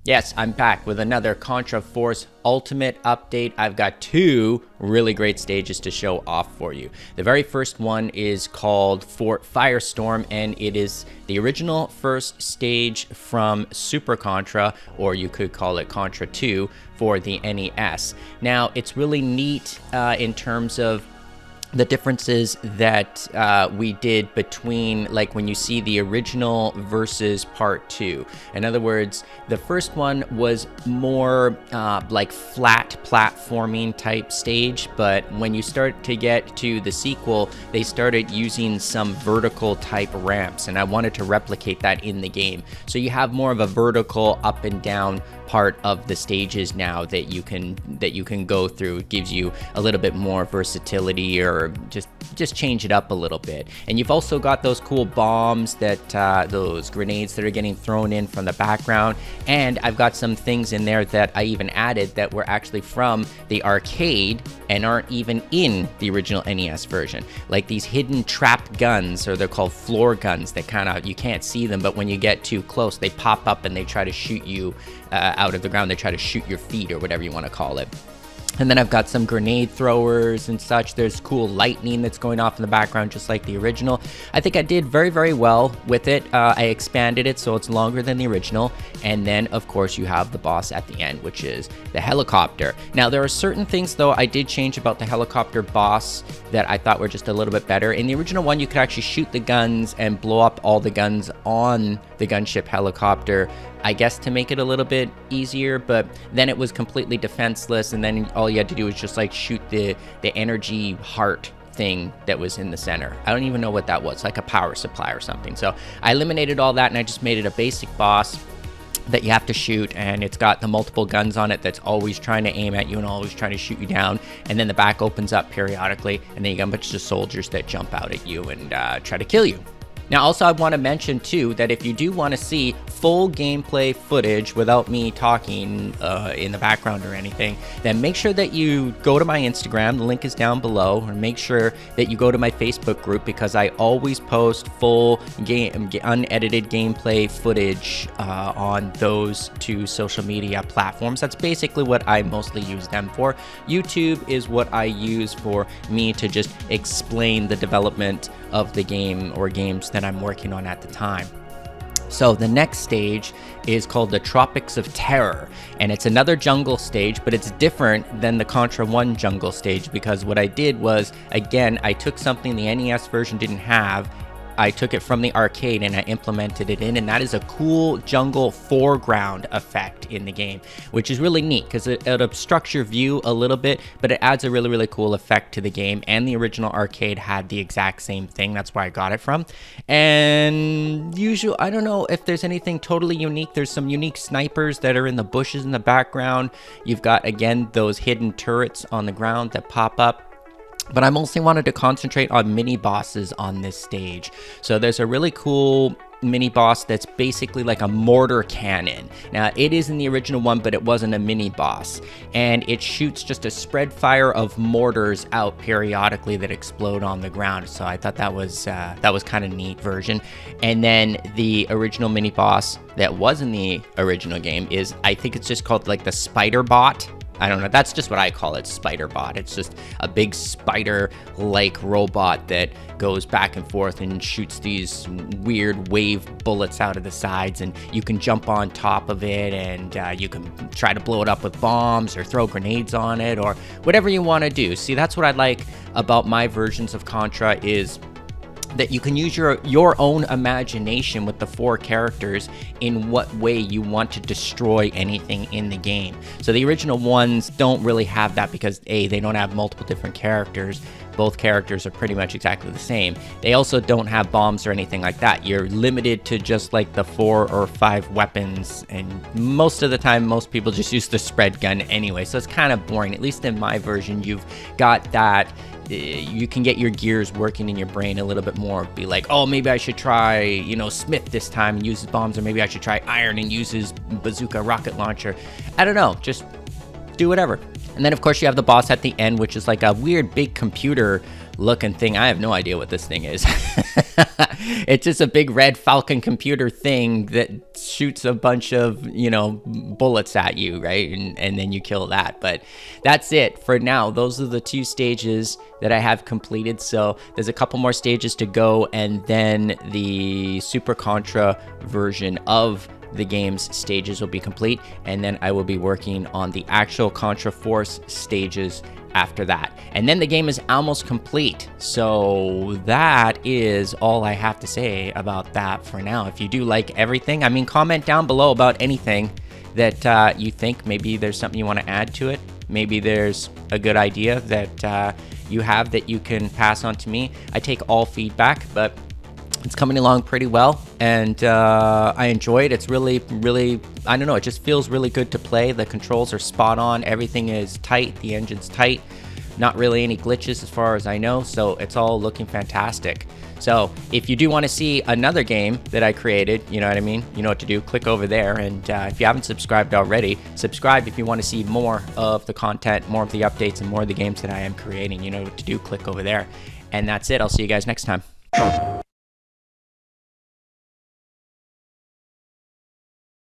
Yes, I'm back with another Contra Force Ultimate update. I've got two really great stages to show off for you. The very first one is called Fort Firestorm, and it is the original first stage from Super Contra, or you could call it Contra 2 for the NES. Now, it's really neat in terms of the differences that we did between, like, when you see the original versus part 2. In other words, the first one was more like flat platforming type stage, but when you start to get to the sequel, they started using some vertical type ramps, and I wanted to replicate that in the game. So you have more of a vertical up and down part of the stages now that you can go through. It gives you a little bit more versatility, or just change it up a little bit. And you've also got those cool bombs, that those grenades that are getting thrown in from the background. And I've got some things in there that I even added that were actually from the arcade and aren't even in the original NES version, like these hidden trapped guns, or they're called floor guns, that kind of, you can't see them, but when you get too close they pop up and they try to shoot you out of the ground. They try to shoot your feet, or whatever you want to call it. And then I've got some grenade throwers and such. There's cool lightning that's going off in the background, just like the original. I think I did very, very well with it. I expanded it so it's longer than the original. And then, of course, you have the boss at the end, which is the helicopter. Now, there are certain things, though, I did change about the helicopter boss that I thought were just a little bit better. In the original one, you could actually shoot the guns and blow up all the guns on the gunship helicopter, I guess, to make it a little bit easier, but then it was completely defenseless, and then all you had to do was just like shoot the energy heart thing that was in the center. I don't even know what that was, like a power supply or something. So I eliminated all that, and I just made it a basic boss that you have to shoot, and it's got the multiple guns on it that's always trying to aim at you and always trying to shoot you down. And then the back opens up periodically, and then you got a bunch of soldiers that jump out at you and try to kill you. Now, also, I want to mention, too, that if you do want to see full gameplay footage without me talking in the background or anything, then make sure that you go to my Instagram. The link is down below. Or make sure that you go to my Facebook group, because I always post full unedited gameplay footage on those two social media platforms. That's basically what I mostly use them for. YouTube is what I use for me to just explain the development of the game or games that I'm working on at the time. So the next stage is called the Tropics of Terror, and it's another jungle stage, but it's different than the Contra 1 jungle stage, because what I did was, again, I took something the NES version didn't have. I took it from the arcade and I implemented it in, and that is a cool jungle foreground effect in the game, which is really neat because it obstructs your view a little bit, but it adds a really, really cool effect to the game. And the original arcade had the exact same thing. That's where I got it from. And I don't know if there's anything totally unique. There's some unique snipers that are in the bushes in the background. You've got, again, those hidden turrets on the ground that pop up. But I mostly wanted to concentrate on mini bosses on this stage. So there's a really cool mini boss that's basically like a mortar cannon. Now, it is in the original one, but it wasn't a mini boss, and it shoots just a spread fire of mortars out periodically that explode on the ground. So I thought that was kind of neat version. And then the original mini boss that was in the original game is, I think it's just called like the Spider Bot. I don't know, that's just what I call it, Spider Bot. It's just a big spider-like robot that goes back and forth and shoots these weird wave bullets out of the sides, and you can jump on top of it, and you can try to blow it up with bombs or throw grenades on it, or whatever you want to do. See, that's what I like about my versions of Contra, is that you can use your own imagination with the four characters in what way you want to destroy anything in the game. So the original ones don't really have that, because A, they don't have multiple different characters. Both characters are pretty much exactly the same. They also don't have bombs or anything like that. You're limited to just like the 4 or 5 weapons, and most of the time most people just use the spread gun anyway, so it's kind of boring. At least in my version, you've got that. You can get your gears working in your brain a little bit more. Be like, oh, maybe I should try, Smith this time and use his bombs, or maybe I should try Iron and use his bazooka rocket launcher. I don't know, just do whatever. And then, of course, you have the boss at the end, which is like a weird big computer looking thing. I have no idea what this thing is. It's just a big red Falcon computer thing that shoots a bunch of, you know, bullets at you, right? And then you kill that. But that's it for now. Those are the 2 stages that I have completed. So there's a couple more stages to go, and then the Super Contra version of the game's stages will be complete, and then I will be working on the actual Contra Force stages after that. And then the game is almost complete. So that is all I have to say about that for now. If you do like everything, I mean, comment down below about anything that you think maybe there's something you want to add to it. Maybe there's a good idea that you have that you can pass on to me. I take all feedback, but it's coming along pretty well, and I enjoy it. It's really, I don't know, it just feels really good to play. The controls are spot on. Everything is tight. The engine's tight. Not really any glitches as far as I know, so it's all looking fantastic. So if you do want to see another game that I created, you know what I mean? You know what to do. Click over there, and if you haven't subscribed already, subscribe if you want to see more of the content, more of the updates, and more of the games that I am creating. You know what to do. Click over there. And that's it. I'll see you guys next time.